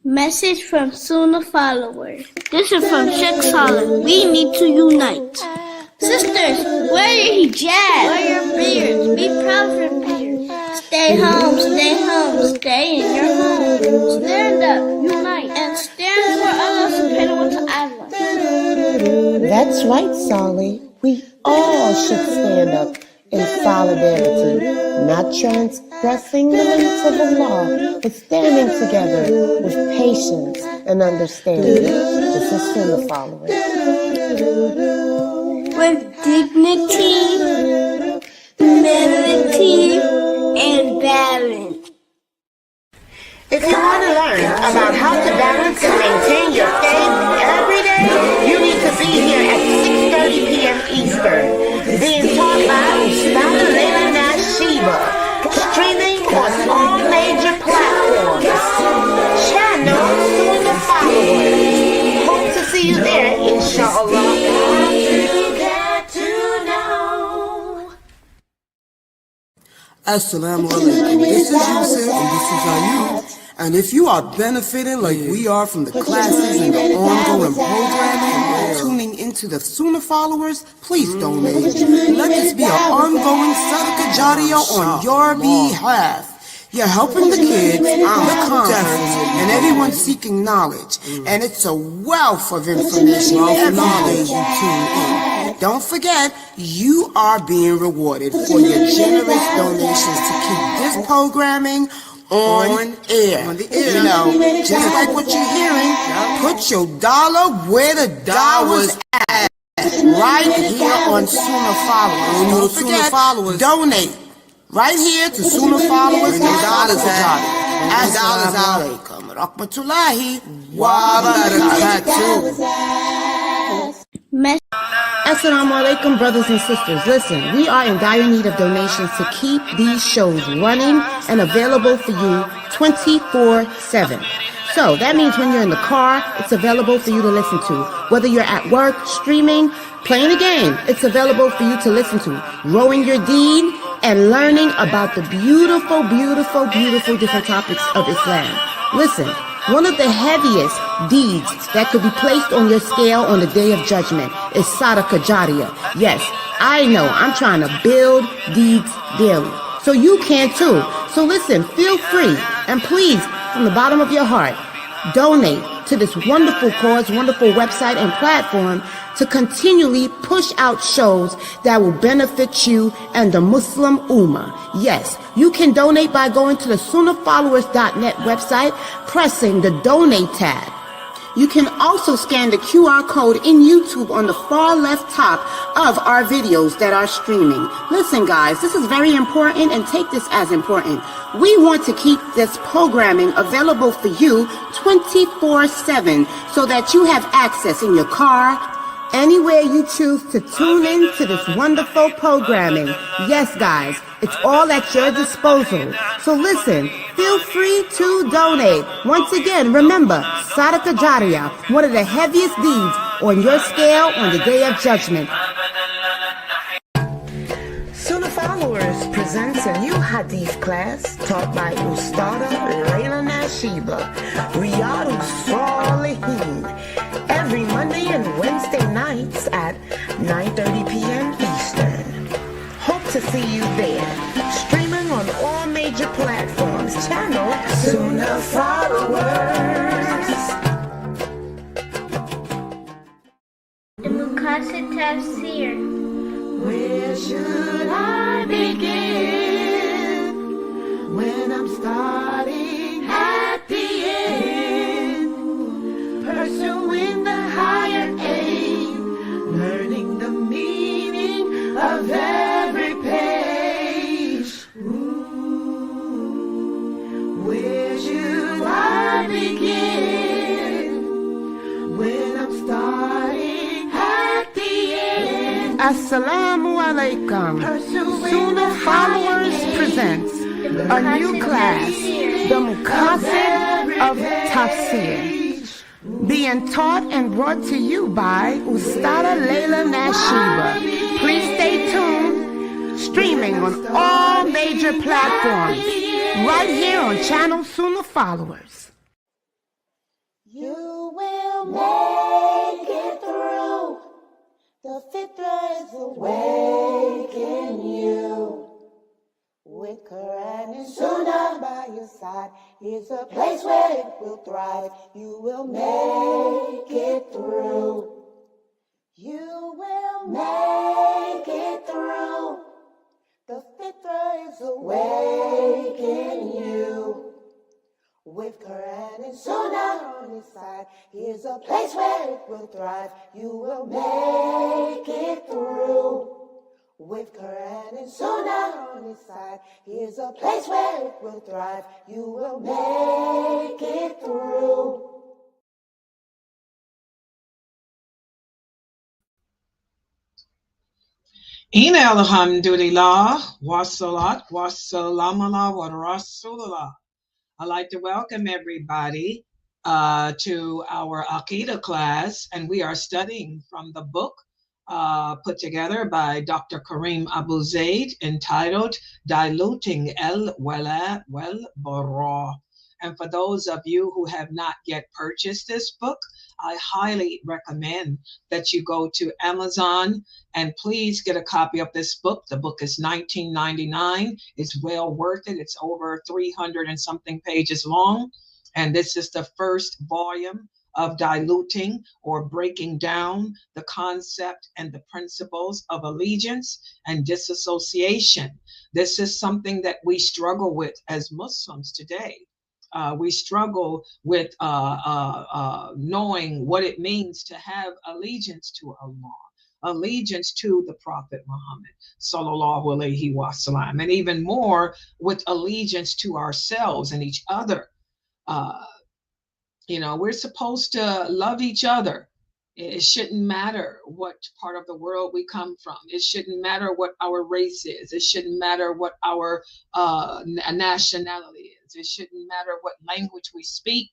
Message from SunnahFollowers. This is from Sheikh Saleh. We need to unite. Sisters, wear your hijab. Wear your beards. Be proud of your beards. Stay home, stay home, stay in your home. Stand up, unite, and stand for Allah subhanahu wa ta'ala. That's right, Saleh. We all should stand up in solidarity, not transgressing the limits of Allah, but standing together with patience and understanding. This is SunnahFollowers. With dignity, humility, and balance. If you want to learn about how to balance and maintain your faith every day, you need to be here at 6:30 p.m. Eastern, being taught by Laila and Nasheeba, streaming on all major platforms. Channel SunnahFollowers. Hope to see you there, inshallah. Assalamu alaikum. This is Yusuf and this is Ayub. And if you are benefiting like we are from the classes and the ongoing programming, tuning into the SunnahFollowers, please donate. Let this be an ongoing sadaqah jariyah on your behalf. You're helping the kids, the converts, and everyone seeking knowledge. And it's a wealth of information every day you tune in. Don't forget, you are being rewarded for your generous donations to keep this programming on air. You know, just like what you're hearing, put your dollar where the dollar's at. Right here on SunnahFollowers. Don't forget, donate. Right here to SunnahFollowers. Assalamu alaikum rahmatullahi wa barakatuh. Assalamu alaikum, brothers and sisters. Listen, we are in dire need of donations to keep these shows running and available for you 24/7. So that means when you're in the car, it's available for you to listen to. Whether you're at work, streaming, playing a game, it's available for you to listen to. Rowing your deed and learning about the beautiful, beautiful, beautiful different topics of Islam. Listen, one of the heaviest deeds that could be placed on your scale on the Day of Judgment is sadaqah jariyah. Yes, I know, I'm trying to build deeds daily. So you can too. So listen, feel free, and please, from the bottom of your heart, donate to this wonderful cause, wonderful website and platform to continually push out shows that will benefit you and the Muslim Ummah. Yes, you can donate by going to the SunnahFollowers.net website, pressing the donate tab. You can also scan the QR code in YouTube on the far left top of our videos that are streaming. Listen guys, this is very important, and take this as important. We want to keep this programming available for you 24/7 so that you have access in your car, anywhere you choose to tune in to this wonderful programming. Yes, guys, it's all at your disposal. So listen, feel free to donate. Once again, remember, sadaqah jariyah, one of the heaviest deeds on your scale on the Day of Judgment. SunnahFollowers presents a new hadith class taught by Ustada Laila Nasheeba, Riyadh Salihin, every Monday and Wednesday nights at 9:30 p.m. Eastern. Hope to see you there. Streaming on all major platforms. Channel SunnahFollowers. The Muqasid Tafsir. Where should I begin when I'm starting at the end? Pursuing the higher aim, learning the meaning of every page. Where should I begin when I'm starting at the end? Assalamu alaikum. SunnahFollowers presents a new class, the Muqasid of Tafsir, being taught and brought to you by Ustada Laila Nasheeba. Please stay tuned, streaming on all major platforms, right here on channel SunnahFollowers. You will make it through. The fitra is awake in you. With Quran and Sunnah by your side, here's a place where it will thrive. You will make it through. You will make it through. The fitra is awake in you. With Quran and Sunnah on his side, here's a place where it will thrive. You will make it through. With Quran and Sunnah on his side, here's a place where it will thrive. You will make it through. Ina alhamdulillah, wassalat, wassalamallah, wa rasulullah. I'd like to welcome everybody to our Aqidah class, and we are studying from the book put together by Dr. Karim Abuzaid entitled Diluting Wala Wal Bara. And for those of you who have not yet purchased this book, I highly recommend that you go to Amazon and please get a copy of this book. The book is $19.99. It's well worth it. It's over 300 and something pages long. And this is the first volume of diluting or breaking down the concept and the principles of allegiance and disassociation. This is something that we struggle with as Muslims today. We struggle with knowing what it means to have allegiance to Allah, allegiance to the Prophet Muhammad, sallallahu alaihi wasallam, and even more with allegiance to ourselves and each other. We're supposed to love each other. It shouldn't matter what part of the world we come from. It shouldn't matter what our race is. It shouldn't matter what our nationality is. It shouldn't matter what language we speak.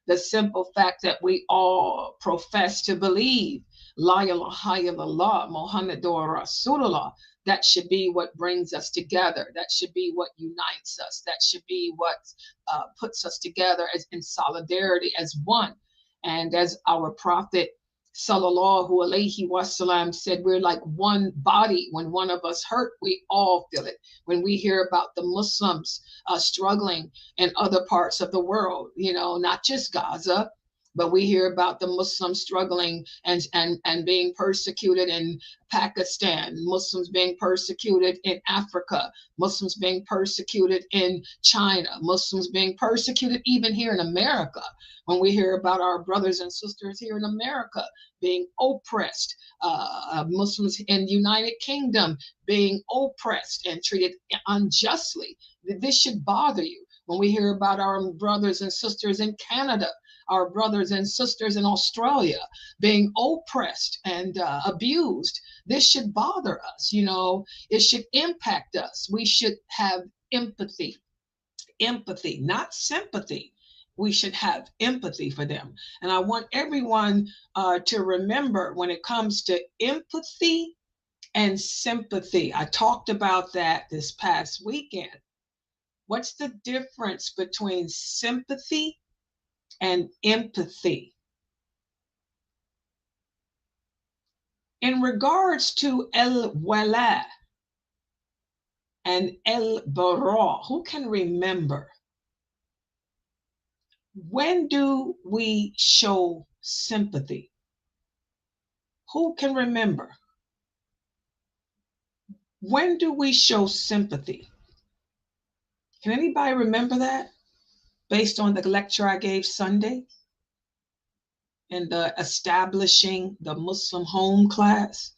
The simple fact that we all profess to believe La ilaha illallah Muhammadur Rasulullah, that should be what brings us together. That should be what unites us. That should be what puts us together as in solidarity as one. And as our Prophet sallallahu alaihi wasallam said, we're like one body. When one of us hurt, we all feel it. When we hear about the Muslims struggling in other parts of the world, not just Gaza, but we hear about the Muslims struggling and being persecuted in Pakistan, Muslims being persecuted in Africa, Muslims being persecuted in China, Muslims being persecuted even here in America. When we hear about our brothers and sisters here in America being oppressed, Muslims in the United Kingdom being oppressed and treated unjustly, this should bother you. When we hear about our brothers and sisters in Canada, our brothers and sisters in Australia being oppressed and abused, this should bother us. It should impact us. We should have empathy, not sympathy. We should have empathy for them. And I want everyone to remember when it comes to empathy and sympathy. I talked about that this past weekend. What's the difference between sympathy and empathy? In regards to Wala and Bara, who can remember? When do we show sympathy? Who can remember? When do we show sympathy? Can anybody remember that? Based on the lecture I gave Sunday in the Establishing the Muslim Home class,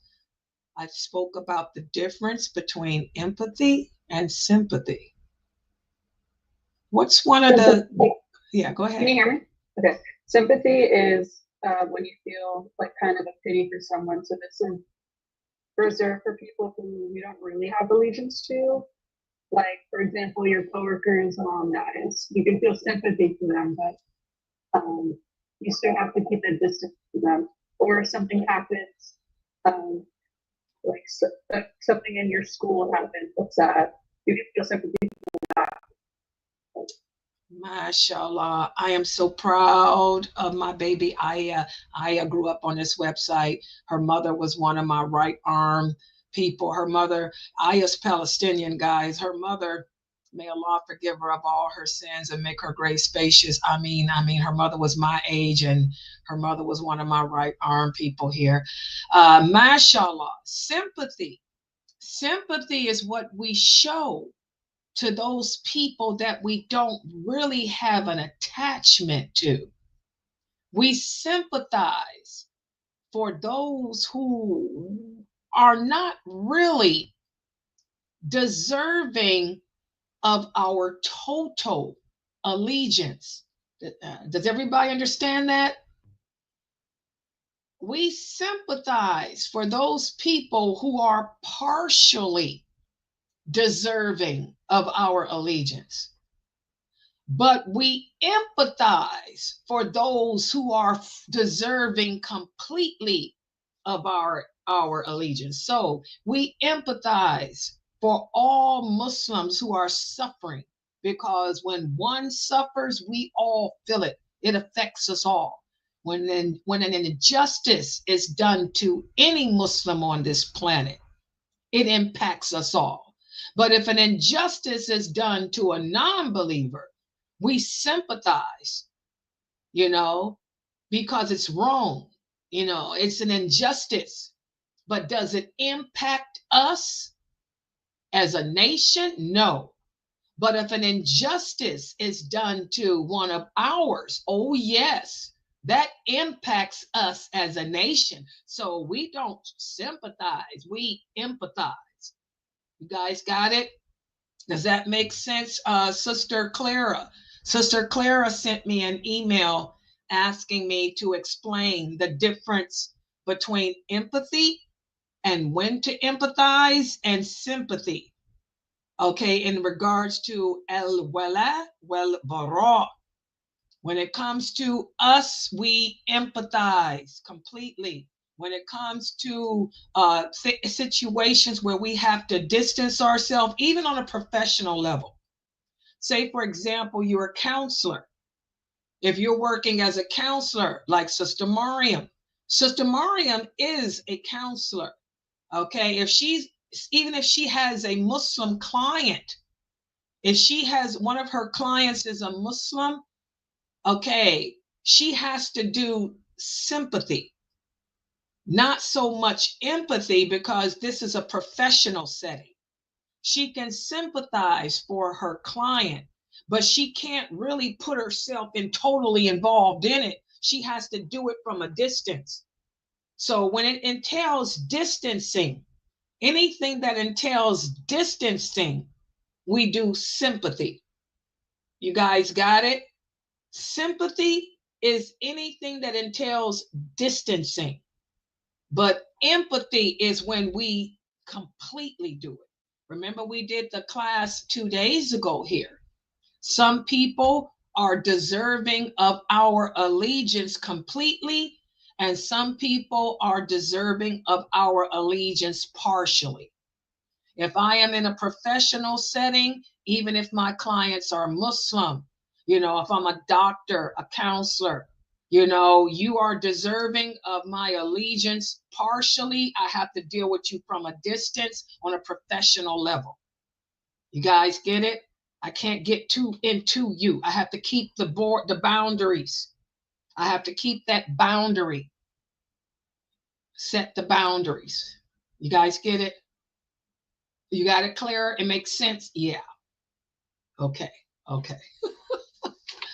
I spoke about the difference between empathy and sympathy. What's one of the... Yeah, go ahead. Can you hear me? Okay. Sympathy is when you feel like kind of a pity for someone. So this is reserved for people who you don't really have allegiance to. Like, for example, your coworker's mom dies. You can feel sympathy for them, but you still have to keep a distance to them. Or if something happens, something in your school happens, what's that? You can feel sympathy for that. Mashallah. I am so proud of my baby Aya. Aya grew up on this website. Her mother was one of my right arm people. Her mother, Aya's Palestinian, guys. Her mother, may Allah forgive her of all her sins and make her grave spacious. I mean, her mother was my age, and her mother was one of my right arm people here. Mashallah. Sympathy. Sympathy is what we show to those people that we don't really have an attachment to. We sympathize for those who are not really deserving of our total allegiance. Does everybody understand that? We sympathize for those people who are partially deserving of our allegiance, but we empathize for those who are deserving completely of our allegiance. So we empathize for all Muslims who are suffering, because when one suffers, we all feel it. It affects us all. When an injustice is done to any Muslim on this planet, it impacts us all. But if an injustice is done to a non-believer, we sympathize, because it's wrong. It's an injustice. But does it impact us as a nation? No. But if an injustice is done to one of ours, oh yes, that impacts us as a nation. So we don't sympathize, we empathize. You guys got it? Does that make sense? Sister Clara sent me an email asking me to explain the difference between empathy and when to empathize and sympathy. Okay, in regards to Wala Wal Bara. When it comes to us, we empathize completely. When it comes to situations where we have to distance ourselves, even on a professional level. Say, for example, you're a counselor. If you're working as a counselor, like Sister Mariam is a counselor. Okay, even if she has a Muslim client, if she has one of her clients is a Muslim, okay, she has to do sympathy, not so much empathy, because this is a professional setting. She can sympathize for her client, but she can't really put herself in totally involved in it. She has to do it from a distance. So when it entails distancing, anything that entails distancing, we do sympathy. You guys got it? Sympathy is anything that entails distancing, but empathy is when we completely do it. Remember, we did the class 2 days ago here. Some people are deserving of our allegiance completely, and some people are deserving of our allegiance partially. If I am in a professional setting, even if my clients are Muslim, if I'm a doctor, a counselor, you are deserving of my allegiance partially. I have to deal with you from a distance on a professional level. You guys get it? I can't get too into you. I have to keep the boundaries. I have to keep that boundary. Set the boundaries. You guys get it? You got it, Clara? It makes sense? Yeah. Okay.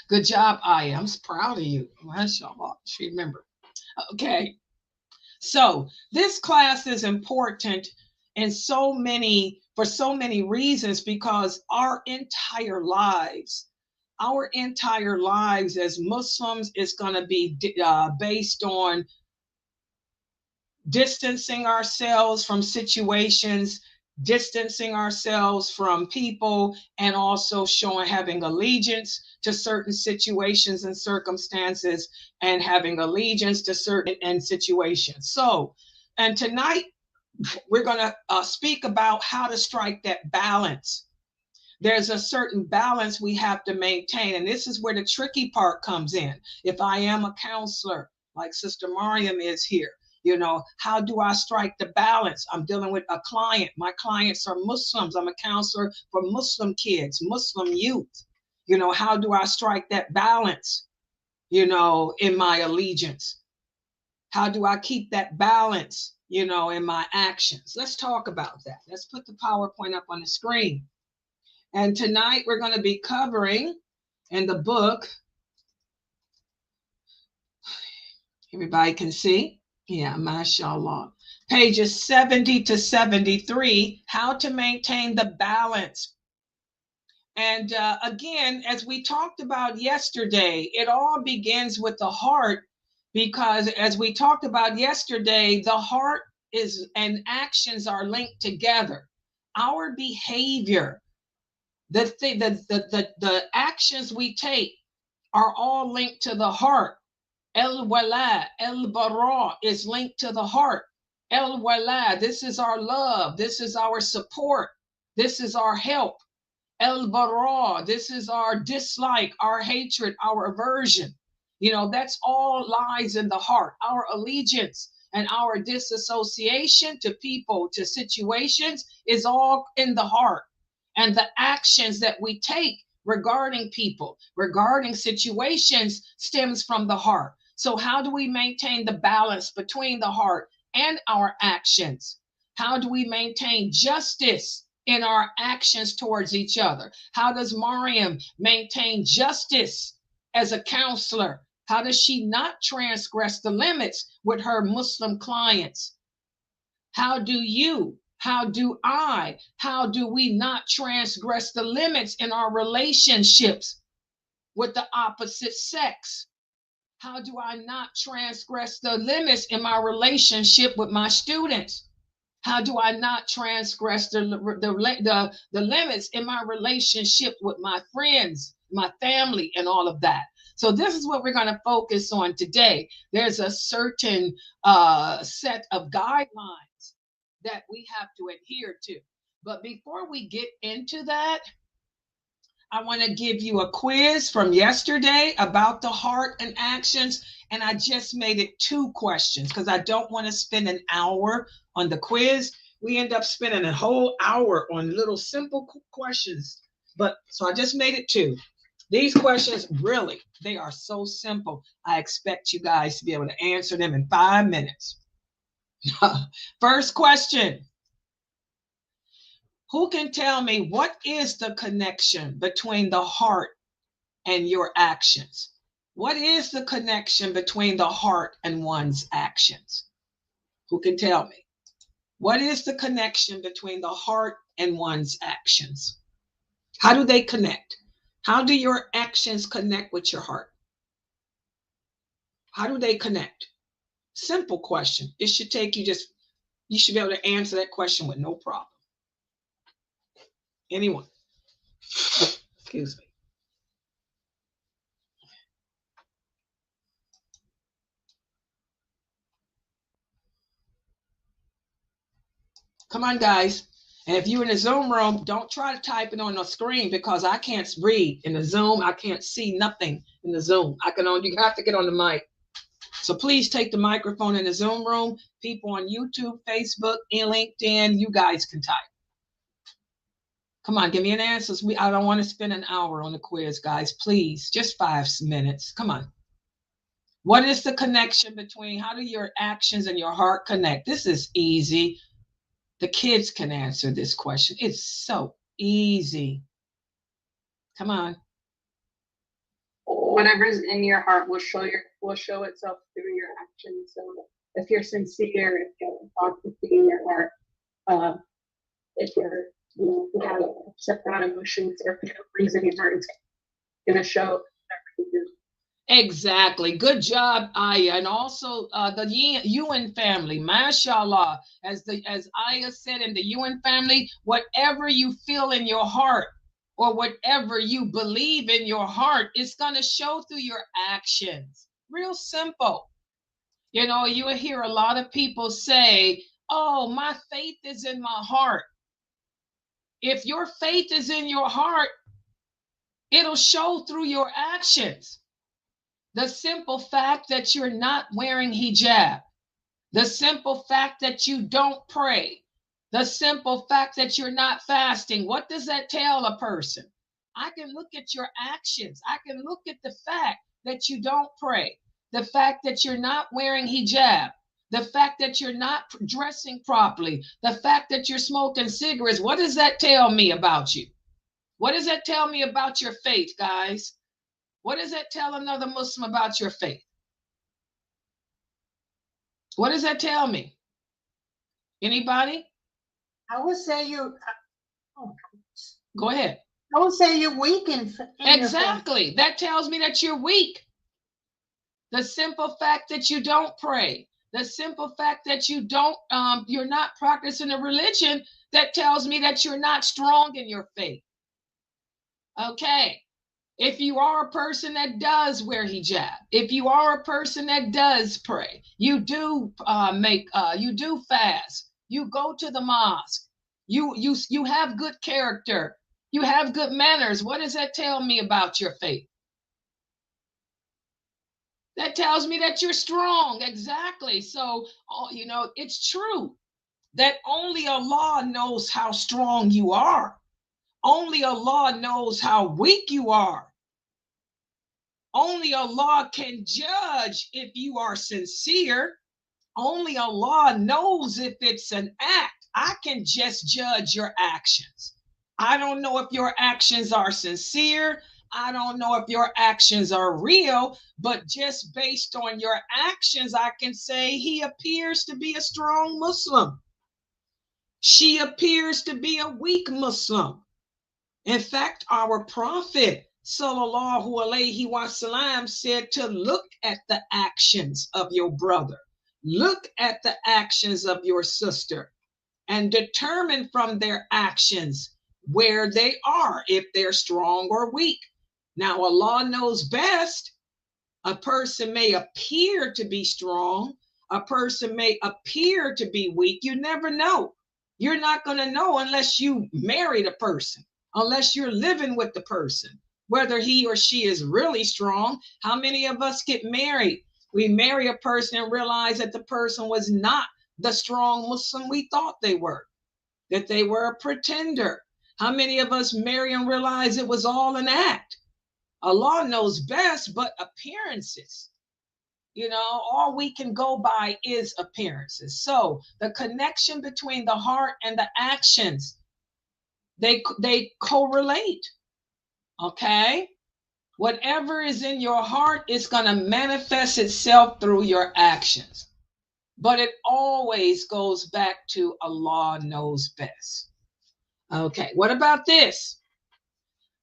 Good job, Aya. I'm proud of you. Mashallah. She remembered. Okay. So this class is important for so many reasons, because our entire lives as Muslims is going to be based on distancing ourselves from situations, distancing ourselves from people, and also having allegiance to certain situations and circumstances, and having allegiance to certain situations. So, and tonight we're going to speak about how to strike that balance. there's a certain balance we have to maintain. And this is where the tricky part comes in. If I am a counselor, like Sister Mariam is here, you know, how do I strike the balance? I'm dealing with a client. My clients are Muslims. I'm a counselor for Muslim kids, Muslim youth. You know, how do I strike that balance, you know, in my allegiance? How do I keep that balance, you know, in my actions? Let's talk about that. Let's put the PowerPoint up on the screen. And tonight we're going to be covering in the book, everybody can see, yeah, mashallah, pages 70 to 73, how to maintain the balance. And again, as we talked about yesterday, it all begins with the heart, because as we talked about yesterday, the heart is and actions are linked together. Our behavior, the actions we take are all linked to the heart. Wala Bara is linked to the heart. Wala, this is our love. This is our support. This is our help. Bara, this is our dislike, our hatred, our aversion. You know, that's all lies in the heart. Our allegiance and our disassociation to people, to situations, is all in the heart. And the actions that we take regarding people, regarding situations, stems from the heart. So how do we maintain the balance between the heart and our actions? How do we maintain justice in our actions towards each other? How does Mariam maintain justice as a counselor? How does she not transgress the limits with her Muslim clients? How do you? How do I? How do we not transgress the limits in our relationships with the opposite sex? How do I not transgress the limits in my relationship with my students? How do I not transgress the limits in my relationship with my friends, my family, and all of that? So this is what we're going to focus on today. There's a certain set of guidelines that we have to adhere to. But before we get into that, I want to give you a quiz from yesterday about the heart and actions. And I just made it 2 questions because I don't want to spend an hour on the quiz. We end up spending a whole hour on little simple questions. But so I just made it 2. These questions, really, they are so simple. I expect you guys to be able to answer them in 5 minutes. First question. Who can tell me what is the connection between the heart and your actions? What is the connection between the heart and one's actions? Who can tell me? What is the connection between the heart and one's actions? How do they connect? How do your actions connect with your heart? How do they connect? Simple question. It should take you you should be able to answer that question with no problem. Anyone? Excuse me. Come on, guys. And if you're in the Zoom room, don't try to type it on the screen because I can't read in the Zoom. I can't see nothing in the Zoom. You have to get on the mic. So please take the microphone in the Zoom room. People on YouTube, Facebook, and LinkedIn, you guys can type. Come on, give me an answer. I don't want to spend an hour on the quiz, guys. Please, just 5 minutes. Come on. What is the connection between, how do your actions and your heart connect? This is easy. The kids can answer this question. It's so easy. Come on. Whatever's in your heart will show itself through your actions. So if you're sincere, if you have authenticity in your heart, if you have separate emotions, or for no reason your heart is going to show whatever you do. Exactly. Good job, Aya. And also the Ewan family, mashallah. As Aya said, in the Ewan family, whatever you feel in your heart or whatever you believe in your heart, it's going to show through your actions. Real simple. You know, you will hear a lot of people say, oh, my faith is in my heart. If your faith is in your heart, it'll show through your actions. The simple fact that you're not wearing hijab, the simple fact that you don't pray, the simple fact that you're not fasting, what does that tell a person? I can look at your actions. I can look at the fact that you don't pray, the fact that you're not wearing hijab, the fact that you're not dressing properly, the fact that you're smoking cigarettes. What does that tell me about you? What does that tell me about your faith, guys? What does that tell another Muslim about your faith? What does that tell me? Anybody? I would say you. Oh, Go ahead. I would say you're weak in Exactly. That tells me that you're weak. The simple fact that you don't pray, the simple fact that you don't, you're not practicing a religion, that tells me that you're not strong in your faith. Okay. If you are a person that does wear hijab, if you are a person that does pray, you do you do fast, you go to the mosque, you have good character, you have good manners. What does that tell me about your faith? That tells me that you're strong. Exactly. So, you know, it's true that only Allah knows how strong you are. Only Allah knows how weak you are. Only Allah can judge if you are sincere. Only Allah knows if it's an act. I can just judge your actions. I don't know if your actions are sincere. I don't know if your actions are real, but just based on your actions, I can say he appears to be a strong Muslim. She appears to be a weak Muslim. In fact, our Prophet Sallallahu Alaihi Wasallam said to look at the actions of your brother, look at the actions of your sister, and determine from their actions where they are, if they're strong or weak. Now, Allah knows best. A person may appear to be strong, a person may appear to be weak. You never know. You're not going to know unless you marry the person, unless you're living with the person, whether he or she is really strong. How many of us get married? We marry a person and realize that the person was not the strong Muslim we thought they were, that they were a pretender. How many of us marry and realize it was all an act? Allah knows best, but appearances, you know, all we can go by is appearances. So the connection between the heart and the actions, they correlate. Okay, whatever is in your heart is going to manifest itself through your actions, but it always goes back to Allah knows best. Okay, what about this?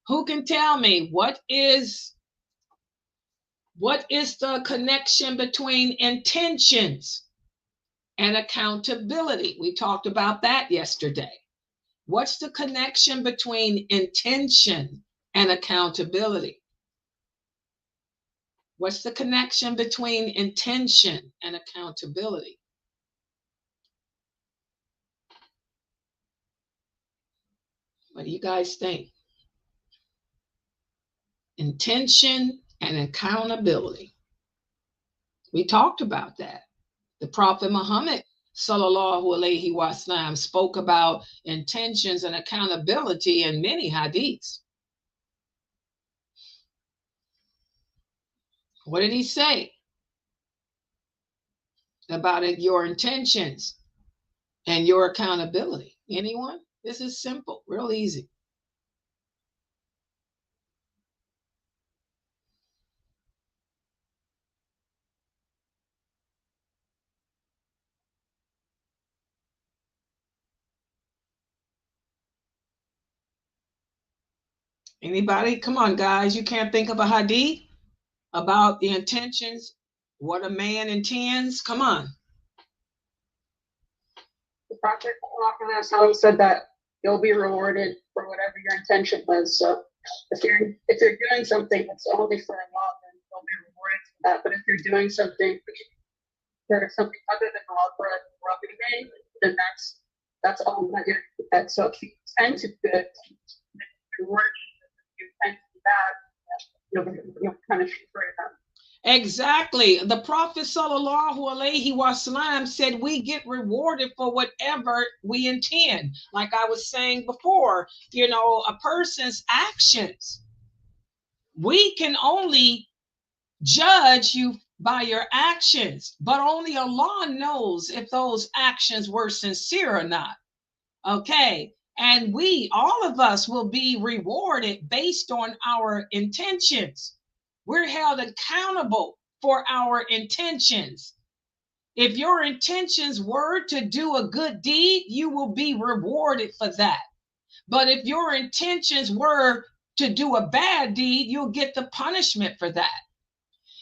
Who can tell me what is the connection between intentions and accountability? We talked about that yesterday. What's the connection between intention and accountability? What's the connection between intention and accountability? What do you guys think? Intention and accountability. We talked about that. The Prophet Muhammad Sallallahu Alaihi Wasallam spoke about intentions and accountability in many hadiths. What did he say about it, your intentions and your accountability? Anyone? This is simple, real easy. Anybody? Come on, guys. You can't think of a hadith about the intentions, what a man intends? Come on. The Prophet said that you'll be rewarded for whatever your intention was. So if you're doing something that's only for Allah, then you'll be rewarded for that. But if you're doing something for something other than Allah, for a then That's all that you're at. So if you tend to good, you're working, you tend to be bad, you'll punish you for that. Exactly. The Prophet sallallahu alaihi wasallam said we get rewarded for whatever we intend. Like I was saying before, you know, a person's actions, we can only judge you by your actions, but only Allah knows if those actions were sincere or not. Okay. And we, all of us, will be rewarded based on our intentions. We're held accountable for our intentions. If your intentions were to do a good deed, you will be rewarded for that. But if your intentions were to do a bad deed, you'll get the punishment for that.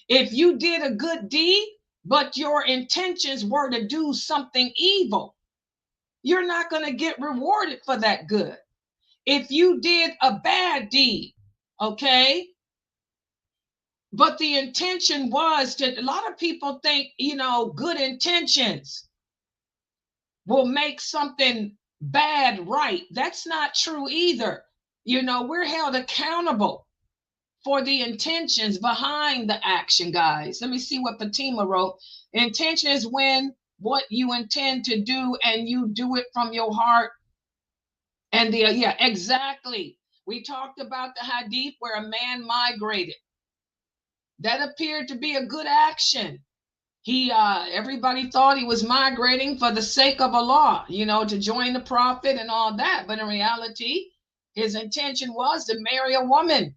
If you did a good deed, but your intentions were to do something evil, you're not going to get rewarded for that good. If you did a bad deed, okay, but the intention was to, a lot of people think, you know, good intentions will make something bad right. That's not true either. You know, we're held accountable for the intentions behind the action, guys. Let me see what Fatima wrote. Intention is when what you intend to do and you do it from your heart. And the yeah, exactly. We talked about the hadith where a man migrated. That appeared to be a good action. He everybody thought he was migrating for the sake of Allah, you know, to join the prophet and all that. But in reality, his intention was to marry a woman.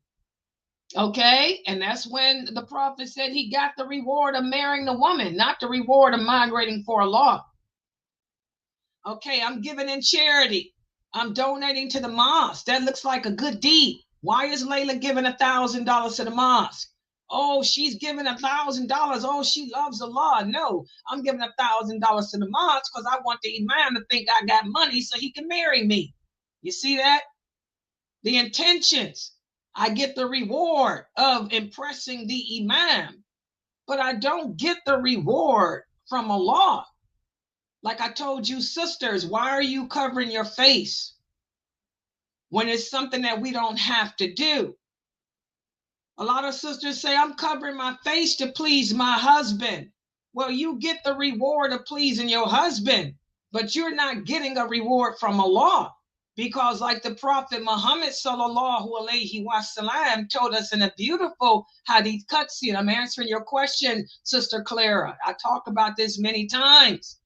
Okay, and that's when the prophet said he got the reward of marrying the woman, not the reward of migrating for Allah. Okay, I'm giving in charity. I'm donating to the mosque. That looks like a good deed. Why is Laila giving $1,000 to the mosque? Oh, she's giving $1,000. Oh, she loves Allah. No, I'm giving $1,000 to the mosque because I want the imam to think I got money so he can marry me. You see that? The intentions. I get the reward of impressing the imam, but I don't get the reward from Allah. Like I told you, sisters, why are you covering your face when it's something that we don't have to do? A lot of sisters say, I'm covering my face to please my husband. Well, you get the reward of pleasing your husband, but you're not getting a reward from Allah. Because like the Prophet Muhammad sallallahu alaihi wasallam told us in a beautiful hadith qudsi, I'm answering your question, Sister Clara. I talk about this many times.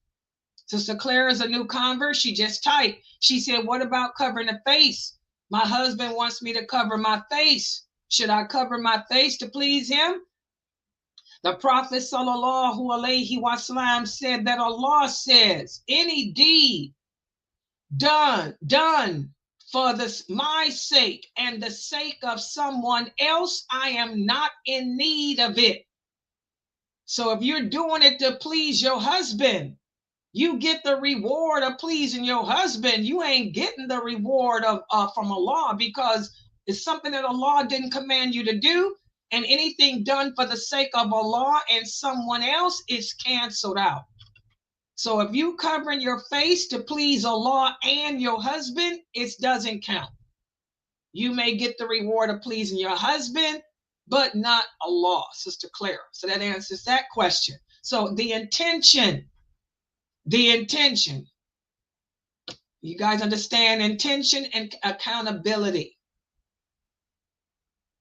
Sister Clara is a new convert. She just typed. She said, what about covering the face? My husband wants me to cover my face. Should I cover my face to please him? The Prophet sallallahu alaihi wasallam said that Allah says, any deed done for my sake and the sake of someone else, I am not in need of it. So if you're doing it to please your husband, you get the reward of pleasing your husband. You ain't getting the reward of from Allah, because it's something that Allah didn't command you to do, and anything done for the sake of Allah and someone else is canceled out. So if you covering your face to please Allah and your husband, it doesn't count. You may get the reward of pleasing your husband, but not Allah, Sister Clara. So that answers that question. So the intention. You guys understand intention and accountability.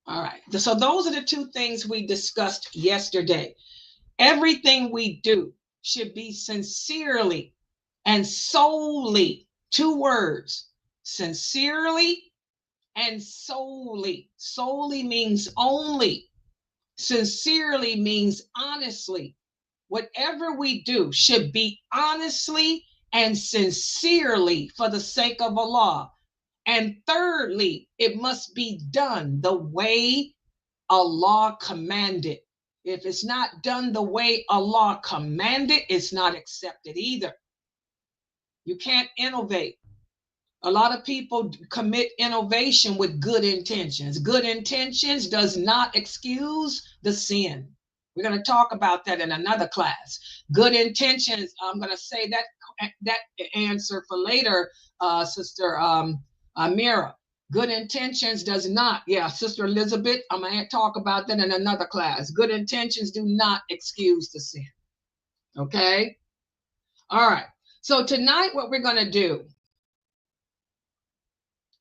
All right. So those are the two things we discussed yesterday. Everything we do should be sincerely and solely, 2 words, sincerely and solely. Solely means only. Sincerely means honestly. Whatever we do should be honestly and sincerely for the sake of Allah. And thirdly, it must be done the way Allah commanded. If it's not done the way Allah commanded, it's not accepted either. You can't innovate. A lot of people commit innovation with good intentions. Good intentions does not excuse the sin. We're going to talk about that in another class. Good intentions. I'm going to say that answer for later, Sister Amira. Good intentions does not. Yeah, Sister Elizabeth, I'm going to talk about that in another class. Good intentions do not excuse the sin. Okay? All right. So tonight what we're going to do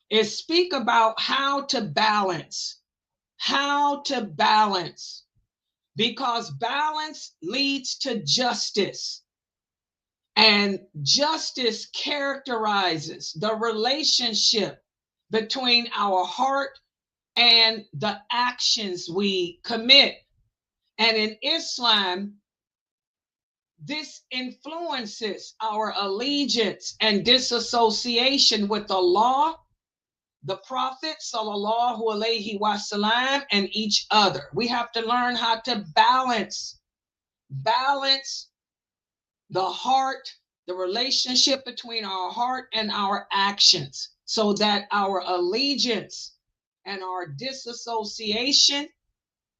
is speak about how to balance. How to balance. Because balance leads to justice. And justice characterizes the relationship between our heart and the actions we commit. And in Islam, this influences our allegiance and disassociation with the law, the Prophet, sallallahu alaihi wasallam, and each other. We have to learn how to balance the heart, the relationship between our heart and our actions, so that our allegiance and our disassociation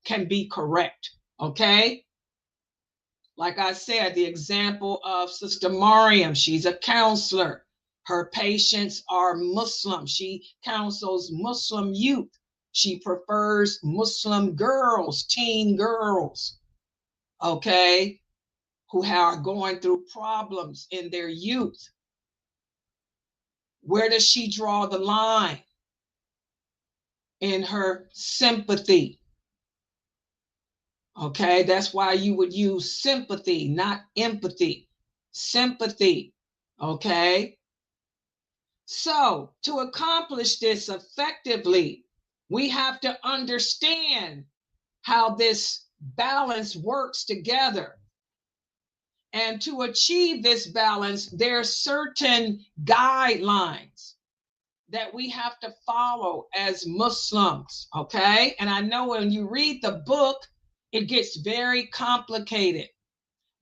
can be correct. Okay? Like I said, the example of Sister Mariam, she's a counselor. Her patients are Muslim. She counsels Muslim youth. She prefers Muslim girls, teen girls, okay, who are going through problems in their youth. Where does she draw the line? In her sympathy. Okay, that's why you would use sympathy, not empathy. Sympathy, okay? So, to accomplish this effectively, we have to understand how this balance works together. And to achieve this balance, there are certain guidelines that we have to follow as Muslims, okay? And I know when you read the book, it gets very complicated.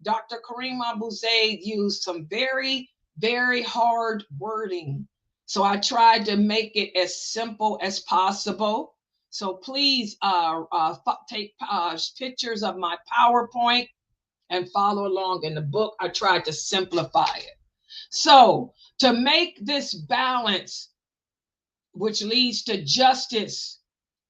Dr. Karim Abuzaid used some very, very hard wording. So I tried to make it as simple as possible. So please take pictures of my PowerPoint and follow along in the book. I tried to simplify it. So to make this balance, which leads to justice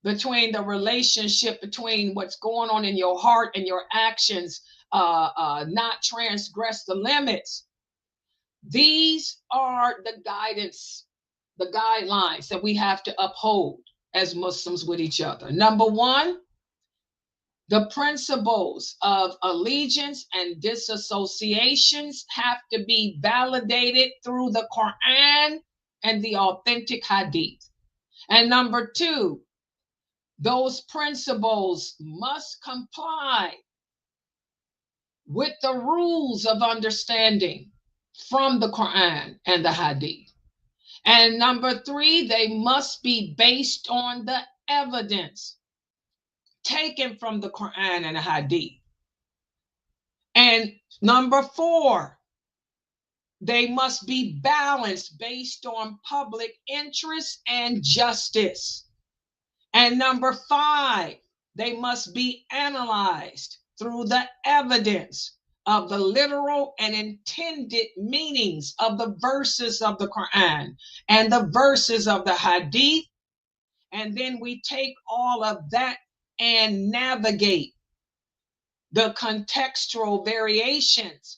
between the relationship between what's going on in your heart and your actions, not transgress the limits. These are the guidance, the guidelines that we have to uphold as Muslims with each other. Number one, the principles of allegiance and disassociations have to be validated through the Quran and the authentic hadith. And number two, those principles must comply with the rules of understanding from the Quran and the hadith. And number three, they must be based on the evidence taken from the Quran and the hadith. And number four, they must be balanced based on public interest and justice. And number five, they must be analyzed through the evidence of the literal and intended meanings of the verses of the Quran and the verses of the Hadith. And then we take all of that and navigate the contextual variations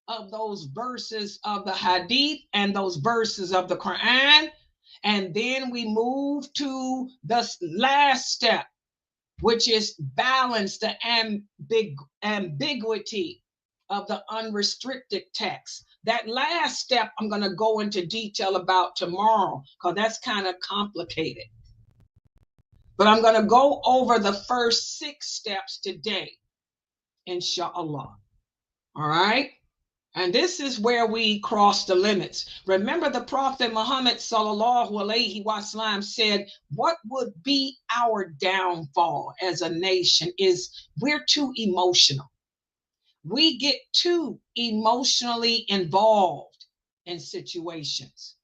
of those verses of the Hadith and those verses of the Quran. And then we move to the last step, which is balance the ambiguity of the unrestricted text. That last step I'm going to go into detail about tomorrow, because that's kind of complicated. But I'm going to go over the first 6 steps today, inshallah. All right? And this is where we cross the limits. Remember, the Prophet Muhammad sallallahu alaihi wasallam said, what would be our downfall as a nation is we're too emotional. We get too emotionally involved in situations.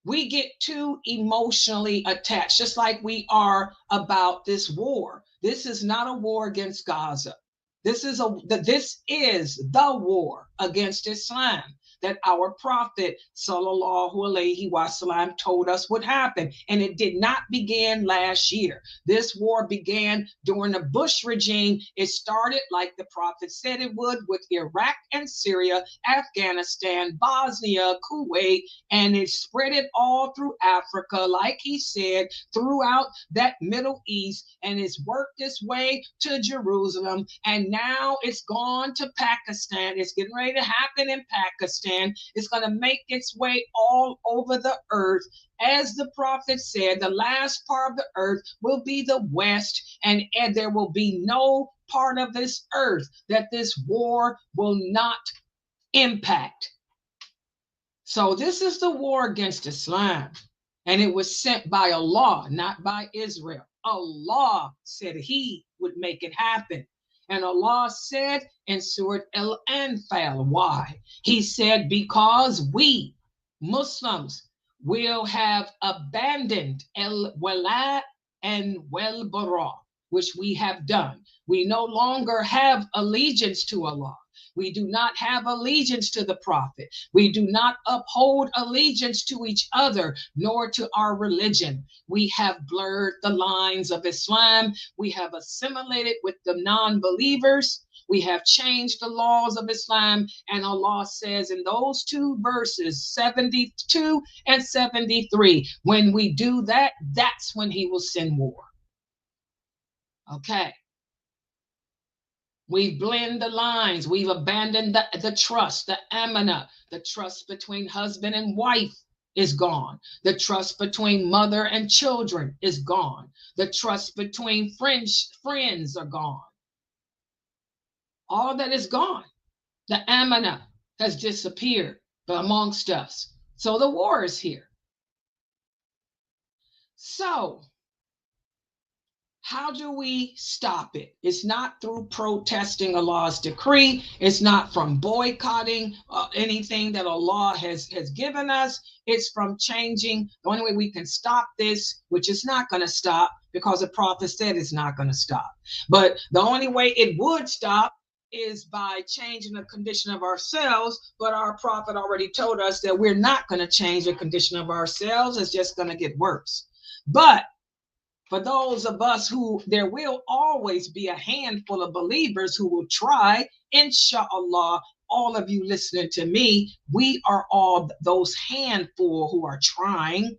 We get too emotionally attached, just like we are about this war. This is not a war against Gaza. This is the war against Islam that our prophet sallallahu alaihi wasallam told us would happen. And it did not begin last year. This war began during the Bush regime. It started, like the prophet said it would, with Iraq and Syria, Afghanistan, Bosnia, Kuwait, and it spread it all through Africa, like he said, throughout that Middle East, and it's worked its way to Jerusalem, and now it's gone to Pakistan. It's getting ready to happen in Pakistan. It's going to make its way all over the earth. As the prophet said, the last part of the earth will be the West, and there will be no part of this earth that this war will not impact. So this is the war against Islam, and it was sent by Allah, not by Israel. Allah said he would make it happen. And Allah said in Surah Al-Anfal, why? He said, because we, Muslims, will have abandoned Wala Wal Bara, which we have done. We no longer have allegiance to Allah. We do not have allegiance to the prophet. We do not uphold allegiance to each other, nor to our religion. We have blurred the lines of Islam. We have assimilated with the non-believers. We have changed the laws of Islam. And Allah says in those two verses, 72 and 73, when we do that, that's when he will send war. Okay. We blend the lines. We've abandoned the trust, the amana, the trust between husband and wife is gone. The trust between mother and children is gone. The trust between friends are gone. All that is gone. The amana has disappeared amongst us. So the war is here. So how do we stop it? It's not through protesting Allah's decree. It's not from boycotting anything that Allah has given us. It's from changing. The only way we can stop this, which is not going to stop because the prophet said it's not going to stop. But the only way it would stop is by changing the condition of ourselves. But our prophet already told us that we're not going to change the condition of ourselves. It's just going to get worse. But for those of us who, there will always be a handful of believers who will try, inshallah, all of you listening to me, we are all those handful who are trying.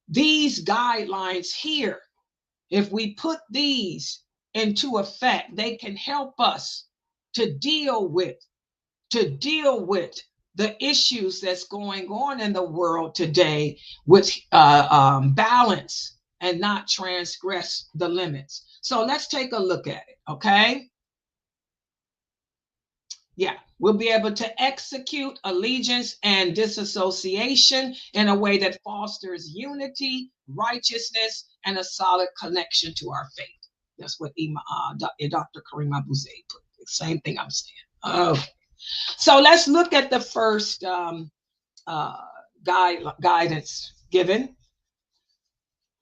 These guidelines here, if we put these into effect, they can help us to deal with the issues that's going on in the world today with balance and not transgress the limits. So let's take a look at it, okay? Yeah, we'll be able to execute allegiance and disassociation in a way that fosters unity, righteousness, and a solid connection to our faith. That's what Dr. Karim Abuzaid put. The same thing I'm saying. Oh. So let's look at the first guidance given.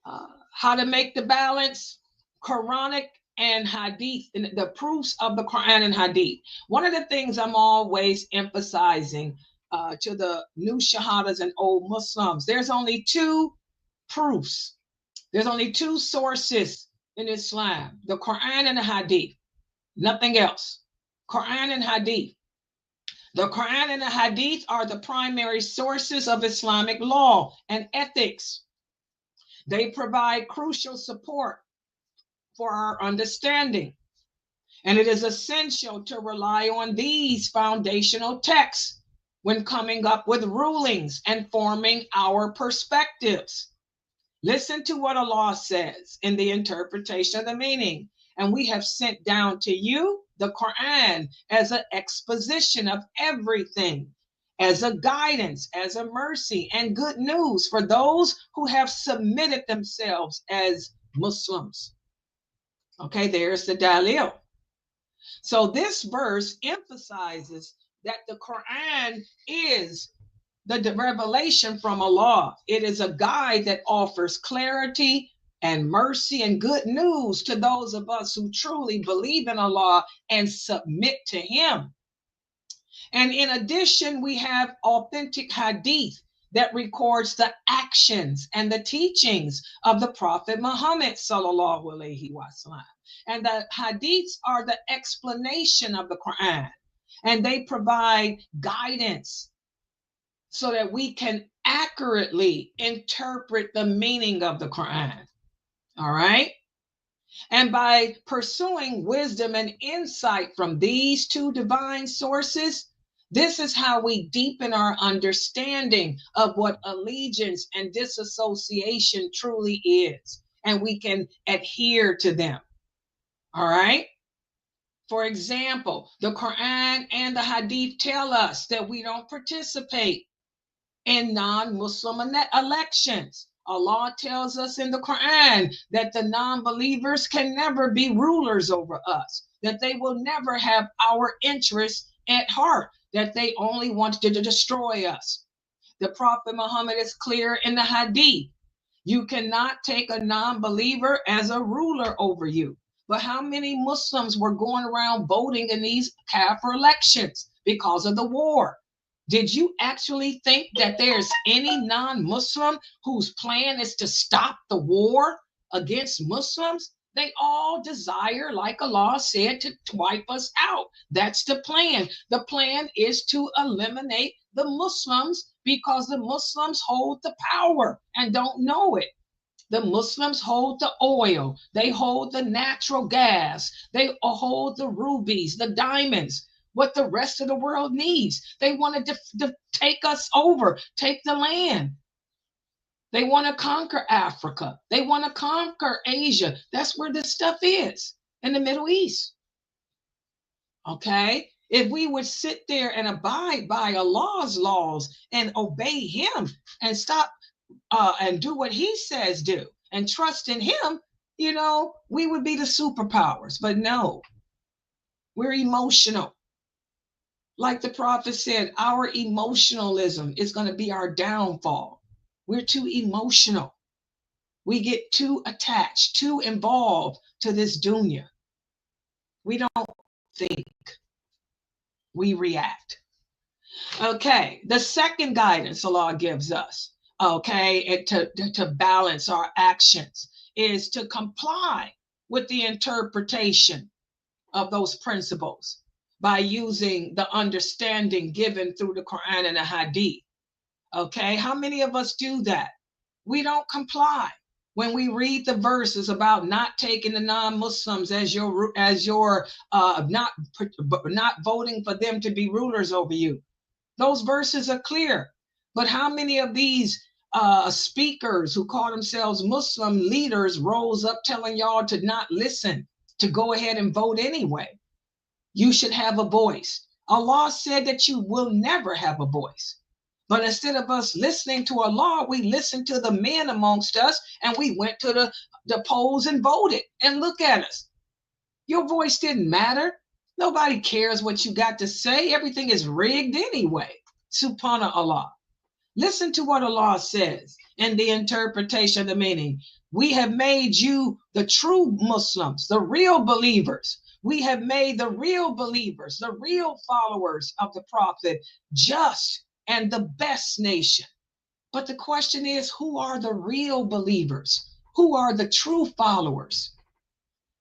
How to make the balance, Quranic and Hadith, and the proofs of the Quran and Hadith. One of the things I'm always emphasizing to the new Shahadas and old Muslims, there's only two proofs. There's only two sources in Islam, the Quran and the Hadith, nothing else. Quran and Hadith. The Quran and the Hadith are the primary sources of Islamic law and ethics. They provide crucial support for our understanding. And it is essential to rely on these foundational texts when coming up with rulings and forming our perspectives. Listen to what Allah says in the interpretation of the meaning. And we have sent down to you the Quran as an exposition of everything, as a guidance, as a mercy and good news for those who have submitted themselves as Muslims. Okay, there's the dalil. So this verse emphasizes that the Quran is the revelation from Allah. It is a guide that offers clarity, and mercy and good news to those of us who truly believe in Allah and submit to Him. And in addition, we have authentic hadith that records the actions and the teachings of the Prophet Muhammad sallallahu alaihi wasallam. And the hadiths are the explanation of the Quran, and they provide guidance so that we can accurately interpret the meaning of the Quran. All right? And by pursuing wisdom and insight from these two divine sources, this is how we deepen our understanding of what allegiance and disassociation truly is, and we can adhere to them. All right? For example, the Quran and the Hadith tell us that we don't participate in non-Muslim elections. Allah tells us in the Quran that the non-believers can never be rulers over us, that they will never have our interests at heart, that they only want to destroy us. The Prophet Muhammad is clear in the Hadith. You cannot take a non-believer as a ruler over you. But how many Muslims were going around voting in these Kafir elections because of the war? Did you actually think that there's any non-Muslim whose plan is to stop the war against Muslims? They all desire, like Allah said, to wipe us out. That's the plan. The plan is to eliminate the Muslims because the Muslims hold the power and don't know it. The Muslims hold the oil. They hold the natural gas. They hold the rubies, the diamonds, what the rest of the world needs. They want to take us over, take the land. They want to conquer Africa. They want to conquer Asia. That's where this stuff is, in the Middle East. Okay? If we would sit there and abide by Allah's laws and obey Him and stop and do what He says do and trust in Him, you know, we would be the superpowers. But no, we're emotional. Like the Prophet said, our emotionalism is going to be our downfall. We're too emotional. We get too attached, too involved to this dunya. We don't think. We react. Okay, the second guidance Allah gives us, okay, to balance our actions is to comply with the interpretation of those principles by using the understanding given through the Quran and the Hadith. Okay, how many of us do that? We don't comply. When we read the verses about not taking the non-Muslims as your not voting for them to be rulers over you, those verses are clear. But how many of these speakers who call themselves Muslim leaders rose up telling y'all to not listen, to go ahead and vote anyway? You should have a voice. Allah said that you will never have a voice. But instead of us listening to Allah, we listened to the men amongst us, and we went to the polls and voted. And look at us. Your voice didn't matter. Nobody cares what you got to say. Everything is rigged anyway. Subhanallah. Listen to what Allah says in the interpretation of the meaning. We have made you the true Muslims, the real believers. We have made the real believers, the real followers of the Prophet, just and the best nation. But the question is, who are the real believers? Who are the true followers?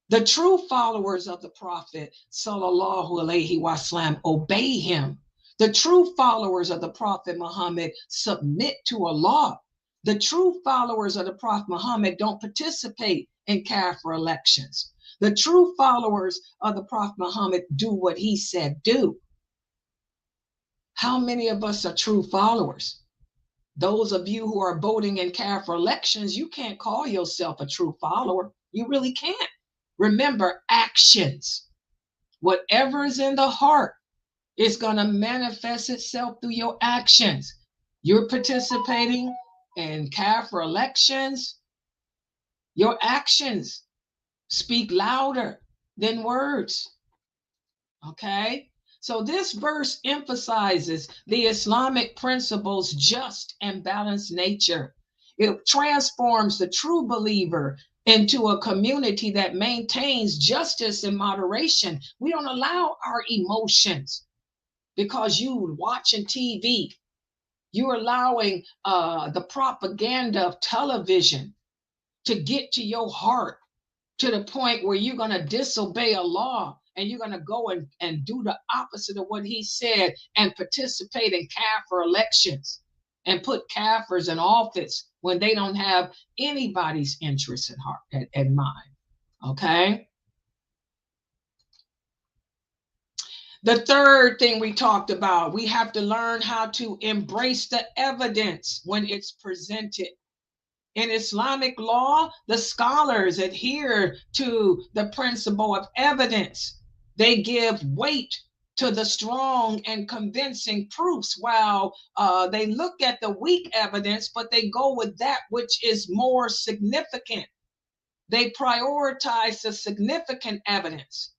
The true followers of the Prophet, sallallahu alaihi wasallam, obey him. The true followers of the Prophet Muhammad submit to Allah. The true followers of the Prophet Muhammad don't participate in Kafir elections. The true followers of the Prophet Muhammad do what he said do. How many of us are true followers? Those of you who are voting in Kafir elections, you can't call yourself a true follower. You really can't. Remember, actions. Whatever is in the heart is going to manifest itself through your actions. You're participating in Kafir elections. Your actions speak louder than words. Okay? So this verse emphasizes the Islamic principles' just and balanced nature. It transforms the true believer into a community that maintains justice and moderation. We don't allow our emotions because you watching TV. You're allowing the propaganda of television to get to your heart to the point where you're going to disobey a law and you're going to go and do the opposite of what he said and participate in kafir elections and put kafirs in office when they don't have anybody's interest at heart and mind. Okay. The third thing we talked about, we have to learn how to embrace the evidence when it's presented. In Islamic law, the scholars adhere to the principle of evidence. They give weight to the strong and convincing proofs while they look at the weak evidence, but they go with that which is more significant. They prioritize the significant evidence.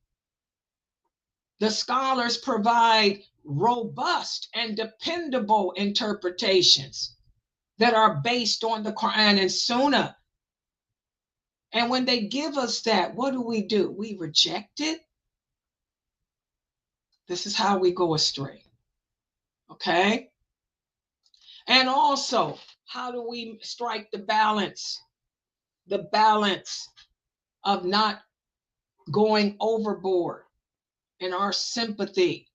The scholars provide robust and dependable interpretations that are based on the Quran and Sunnah. And when they give us that, what do? We reject it. This is how we go astray. Okay? And also, how do we strike the balance? The balance of not going overboard in our sympathy,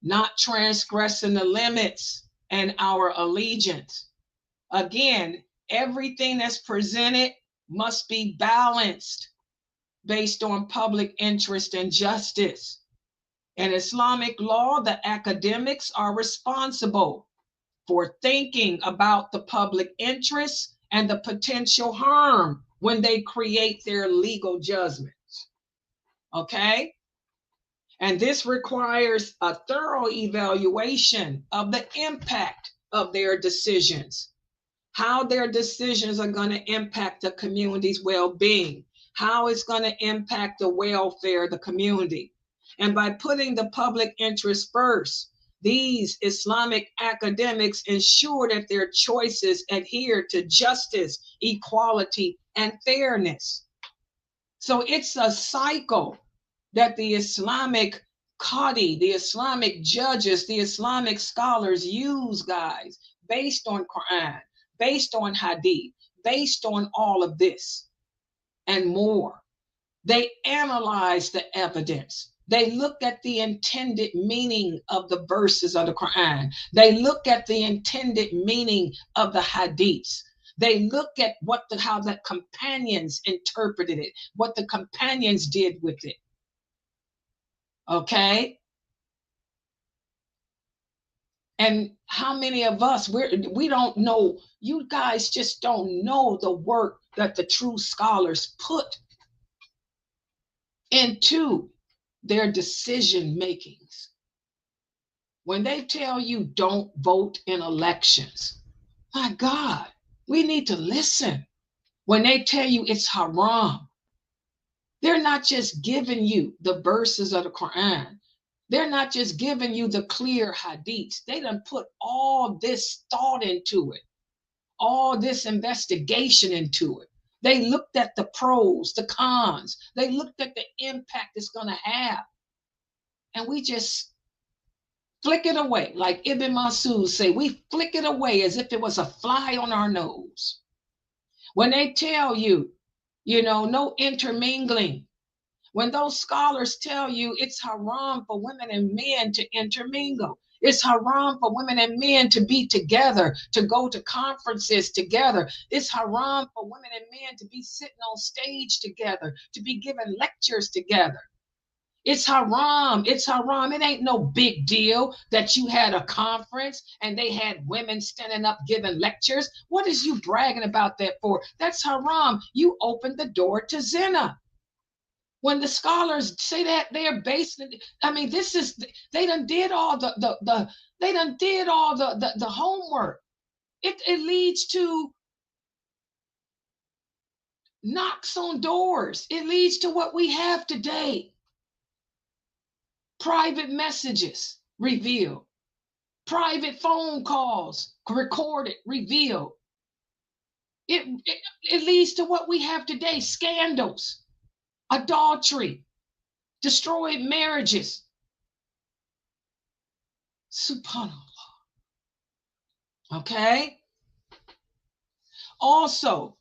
not transgressing the limits and our allegiance. Again, everything that's presented must be balanced based on public interest and justice. In Islamic law, the academics are responsible for thinking about the public interest and the potential harm when they create their legal judgments. Okay? And this requires a thorough evaluation of the impact of their decisions, how their decisions are going to impact the community's well-being, how it's going to impact the welfare of the community. And by putting the public interest first, these Islamic academics ensure that their choices adhere to justice, equality, and fairness. So it's a cycle that the Islamic Qadi, the Islamic judges, the Islamic scholars use, guys, based on Quran, based on Hadith, based on all of this and more. They analyze the evidence. They look at the intended meaning of the verses of the Quran. They look at the intended meaning of the Hadiths. They look at how the companions interpreted it, what the companions did with it. Okay? And how many of us, we don't know, you guys just don't know the work that the true scholars put into their decision makings. When they tell you don't vote in elections, my God, we need to listen. When they tell you it's haram, they're not just giving you the verses of the Quran. They're not just giving you the clear hadiths. They done put all this thought into it, all this investigation into it. They looked at the pros, the cons. They looked at the impact it's going to have. And we just flick it away. Like Ibn Masud say, we flick it away as if it was a fly on our nose. When they tell you, no intermingling, when those scholars tell you it's haram for women and men to intermingle, it's haram for women and men to be together, to go to conferences together. It's haram for women and men to be sitting on stage together, to be giving lectures together. It's haram. It's haram. It ain't no big deal that you had a conference and they had women standing up giving lectures. What is you bragging about that for? That's haram. You opened the door to zina. When the scholars say that, they're basing it, they done did all the homework. It leads to knocks on doors. It leads to what we have today. Private messages revealed. Private phone calls recorded, revealed. It leads to what we have today: scandals, adultery, destroyed marriages. Subhanallah. Okay? Also,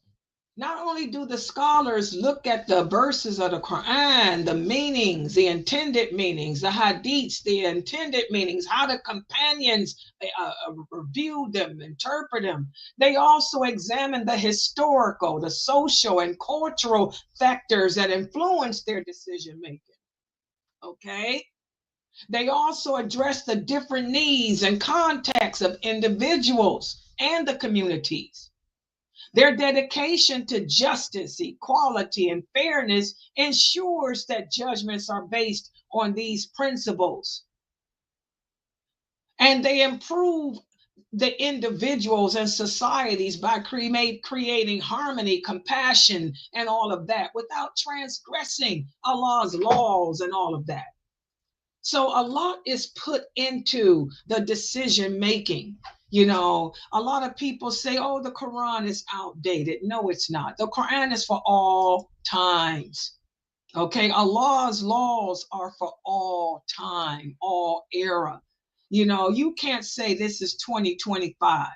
not only do the scholars look at the verses of the Quran, the meanings, the intended meanings, the hadiths, the intended meanings, how the companions review them, interpret them, they also examine the historical, the social, and cultural factors that influence their decision making. Okay? They also address the different needs and contexts of individuals and the communities. Their dedication to justice, equality, and fairness ensures that judgments are based on these principles. And they improve the individuals and societies by creating harmony, compassion, and all of that without transgressing Allah's laws and all of that. So a lot is put into the decision making. You know, a lot of people say, oh, the Quran is outdated. No, it's not. The Quran is for all times. Okay, Allah's laws are for all time, all era. You know, you can't say this is 2025.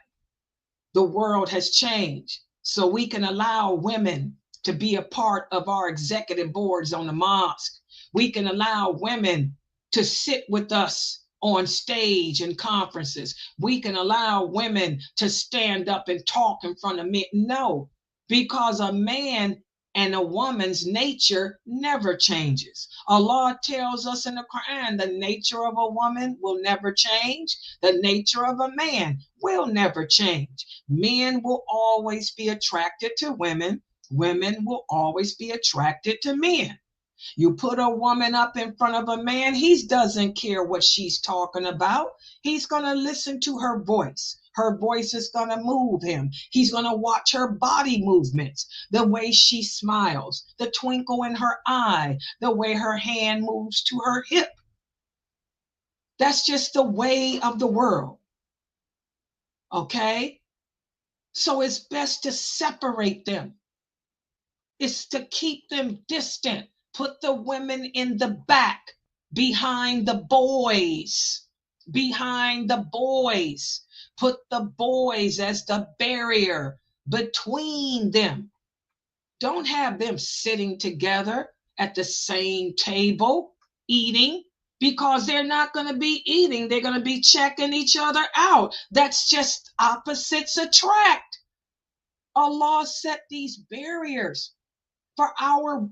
The world has changed. So we can allow women to be a part of our executive boards on the mosque. We can allow women to sit with us on stage and conferences. We can allow women to stand up and talk in front of men. No, because a man and a woman's nature never changes. Allah tells us in the Quran, the nature of a woman will never change. The nature of a man will never change. Men will always be attracted to women. Women will always be attracted to men. You put a woman up in front of a man, he doesn't care what she's talking about. He's going to listen to her voice. Her voice is going to move him. He's going to watch her body movements, the way she smiles, the twinkle in her eye, the way her hand moves to her hip. That's just the way of the world. Okay? So it's best to separate them. It's to keep them distant. Put the women in the back, behind the boys, behind the boys. Put the boys as the barrier between them. Don't have them sitting together at the same table eating, because they're not going to be eating. They're going to be checking each other out. That's just opposites attract. Allah set these barriers for our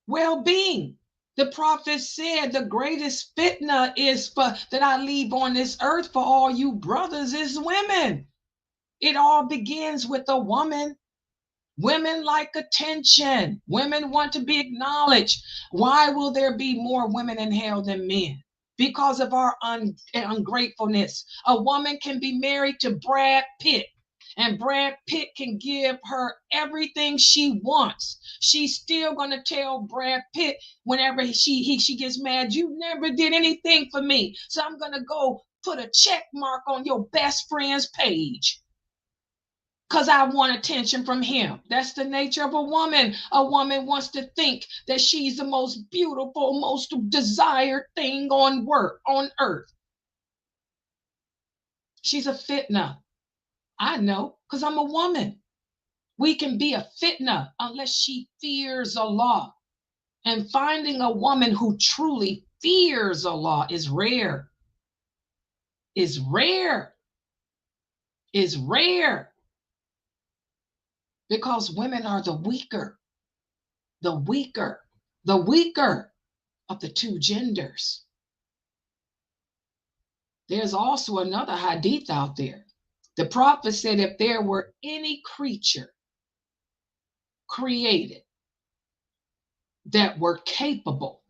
well-being. The prophet said the greatest fitna is that I leave on this earth for all you brothers is women. It all begins with a woman. Women like attention. Women want to be acknowledged. Why will there be more women in hell than men? Because of our ungratefulness. A woman can be married to Brad Pitt, and Brad Pitt can give her everything she wants. She's still going to tell Brad Pitt whenever she gets mad, you never did anything for me, so I'm going to go put a check mark on your best friend's page because I want attention from him. That's the nature of a woman. A woman wants to think that she's the most beautiful, most desired thing on earth. She's a fitna. I know, because I'm a woman. We can be a fitna unless she fears Allah. And finding a woman who truly fears Allah is rare. Is rare. Is rare. Because women are the weaker of the two genders. There's also another hadith out there. The prophet said if there were any creature created that were capable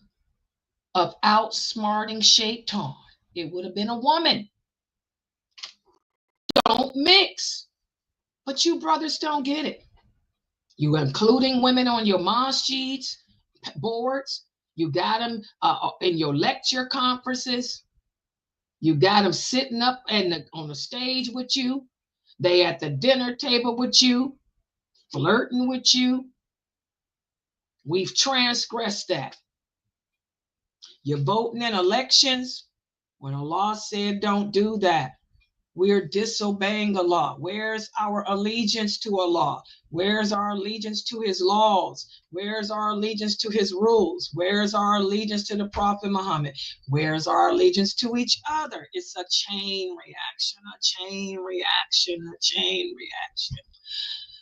of outsmarting Shaitan, it would have been a woman. Don't mix. But you brothers don't get it. You including women on your masjids, boards. You got them in your lecture conferences. You got them sitting up on the stage with you. They at the dinner table with you. flirting with you. We've transgressed that. You're voting in elections when Allah said don't do that. We're disobeying Allah. Where's our allegiance to Allah? Where's our allegiance to his laws? Where's our allegiance to his rules? Where's our allegiance to the Prophet Muhammad? Where's our allegiance to each other? It's a chain reaction, a chain reaction, a chain reaction.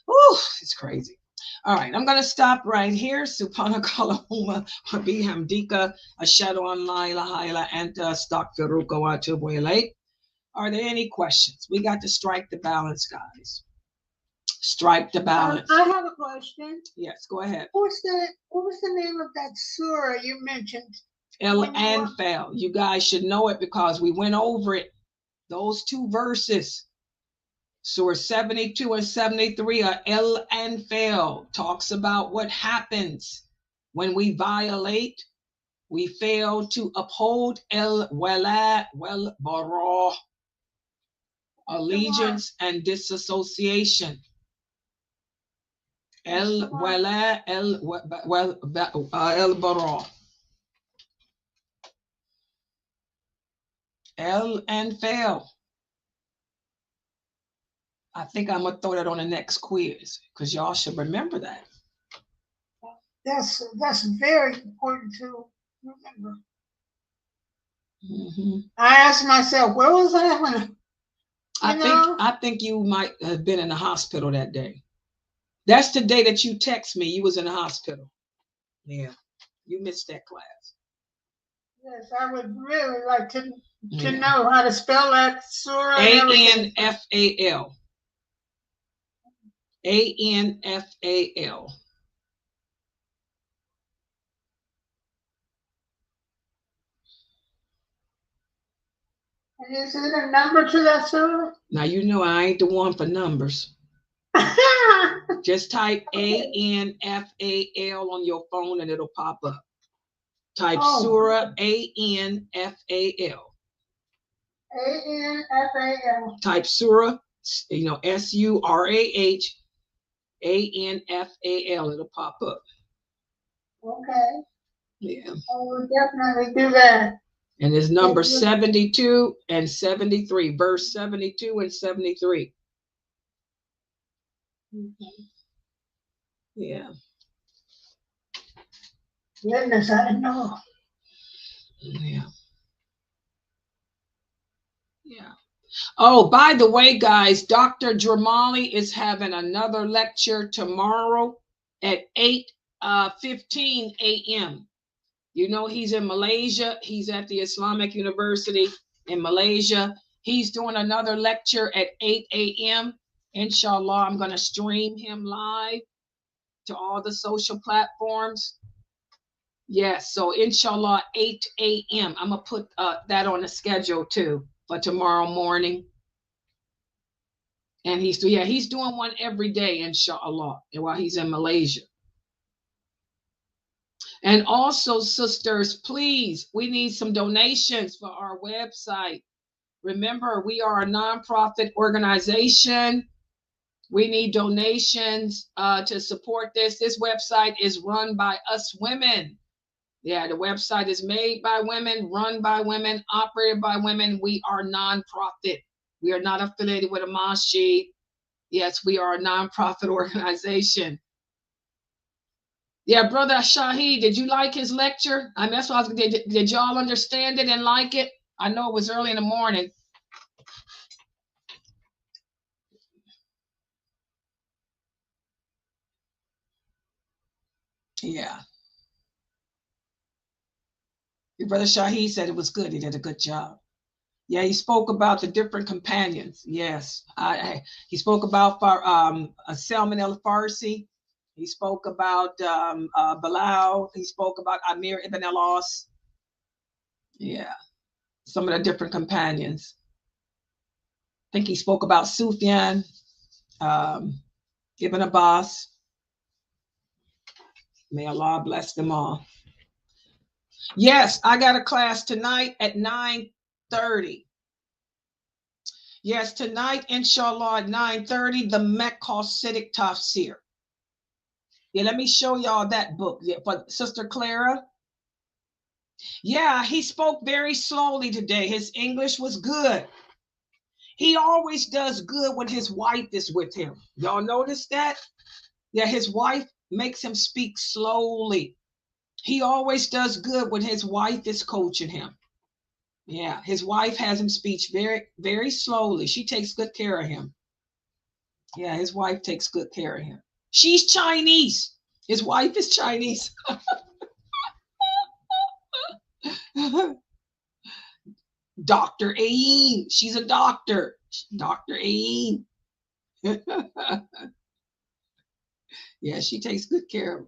Ooh, it's crazy. All right, I'm going to stop right here. Subhanakallahumma wa bihamdika ashhadu an la ilaha illa anta astaghfiruka wa atubu ilayk. Are there any questions? We got to strike the balance, guys. Strike the balance. I have a question. Yes, go ahead. What was the name of that surah you mentioned? El-Anfal. You guys should know it because we went over it. Those two verses. Surah 72 and 73 are El-Anfal. Talks about what happens when we violate, we fail to uphold Wala Wal Bara, allegiance and disassociation. Wala El Bara. El-Anfal. I think I'm gonna throw that on the next quiz because y'all should remember that. That's very important to remember. Mm-hmm. I asked myself, where was I when I think you might have been in the hospital that day. That's the day that you text me. You was in the hospital. Yeah, you missed that class. Yes, I would really like to know how to spell that surah. Anfal. Anfal. And is it a number to that surah? Now you know I ain't the one for numbers. Just type Anfal on your phone and it'll pop up. Type Surah Anfal. Anfal. Type Surah, Surah Anfal. It'll pop up. Okay. Yeah. I will definitely do that. And it's number 72 and 73, verse 72 and 73. Okay. Yeah. Goodness, I didn't know. Yeah. Yeah. Oh, by the way, guys, Dr. Dramali is having another lecture tomorrow at 8:15 a.m. You know, he's in Malaysia. He's at the Islamic University in Malaysia. He's doing another lecture at 8 a.m. Inshallah, I'm going to stream him live to all the social platforms. Yes, so inshallah, 8 a.m. I'm going to put that on the schedule too for tomorrow morning. And he's doing one every day, inshallah, while he's in Malaysia. And also, sisters, please, we need some donations for our website. Remember, we are a nonprofit organization. We need donations to support this. This website is run by us women. Yeah, the website is made by women, run by women, operated by women. We are nonprofit. We are not affiliated with a masjid. Yes, we are a nonprofit organization. Yeah, Brother Shahid, did you like his lecture? I mean, that's what did y'all understand it and like it? I know it was early in the morning. Yeah. Your Brother Shahid said it was good. He did a good job. Yeah, he spoke about the different companions. Yes. He spoke about Salman al-Farsi. He spoke about Bilal. He spoke about Amir ibn al-As. Yeah, some of the different companions. I think he spoke about Sufyan, Ibn Abbas. May Allah bless them all. Yes, I got a class tonight at 9:30. Yes, tonight, inshallah, at 9:30, the Mecca Siddiq Tafsir. Yeah, let me show y'all that book. Yeah, for Sister Clara. Yeah, he spoke very slowly today. His English was good. He always does good when his wife is with him. Y'all notice that? Yeah, his wife makes him speak slowly. He always does good when his wife is coaching him. Yeah, his wife has him speak very, very slowly. She takes good care of him. Yeah, his wife takes good care of him. She's Chinese. His wife is Chinese. Dr. Ain. She's a doctor. Dr. Ain. Yeah, she takes good care of him.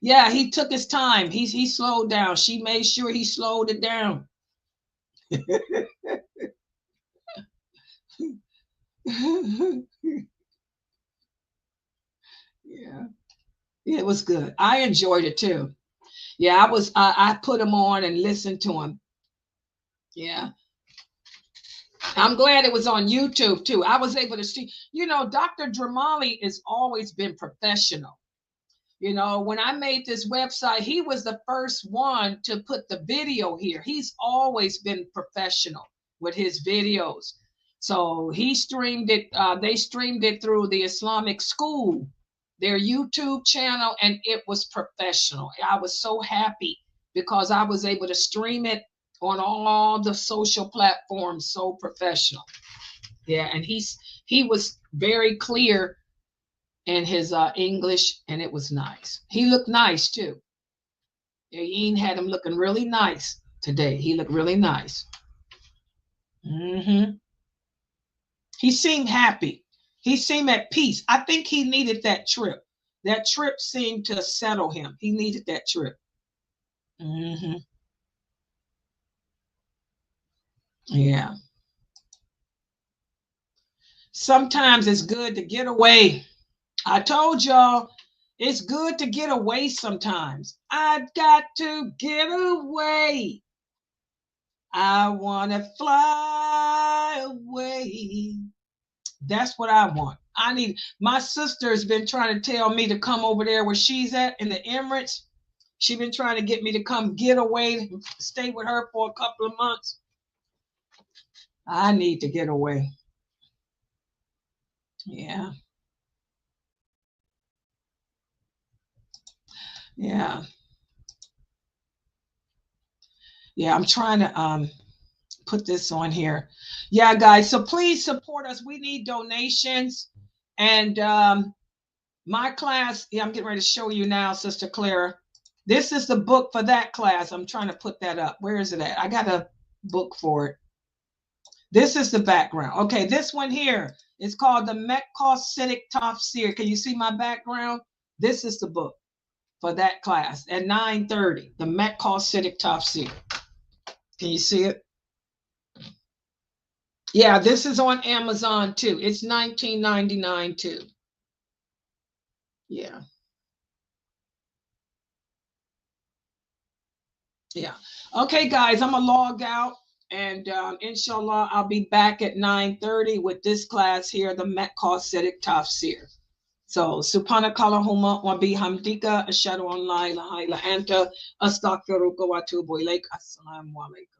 Yeah, he took his time. He slowed down. She made sure he slowed it down. Yeah. Yeah, it was good. I enjoyed it too. Yeah, I put him on and listened to him. Yeah. I'm glad it was on YouTube too. I was able to see, Dr. Dramali has always been professional. When I made this website, he was the first one to put the video here. He's always been professional with his videos. So he streamed it. They streamed it through the Islamic school, their YouTube channel, and it was professional. I was so happy because I was able to stream it on all the social platforms, so professional. Yeah, and he was very clear in his English, and it was nice. He looked nice too. Ian had him looking really nice today. He looked really nice. He seemed happy. He seemed at peace. I think he needed that trip. That trip seemed to settle him. He needed that trip. Yeah. Sometimes it's good to get away. I told y'all, it's good to get away sometimes. I've got to get away. I want to fly away. That's what I want. My sister has been trying to tell me to come over there where she's at in the Emirates. She's been trying to get me to come get away, stay with her for a couple of months. I need to get away. Yeah. Yeah. Yeah, I'm trying to put this on here. Yeah, guys, so please support us. We need donations. And my class, I'm getting ready to show you now, Sister Clara. This is the book for that class. I'm trying to put that up. Where is it at? I got a book for it. This is the background. Okay, this one here is called the Mekositic Tafsir. Can you see my background? This is the book for that class at 9:30. The Mekositic Tafsir. Can you see it? Yeah, this is on Amazon too. It's $19.99 too. Yeah. Yeah. Okay, guys, I'm gonna log out, and inshallah, I'll be back at 9:30 with this class here, the Mekositic Tafsir. So, subhanakallahumma wa bihamdika ashhadu an la ilaha illa anta astaghfiruka wa atubu ilaik. Assalamu alaikum.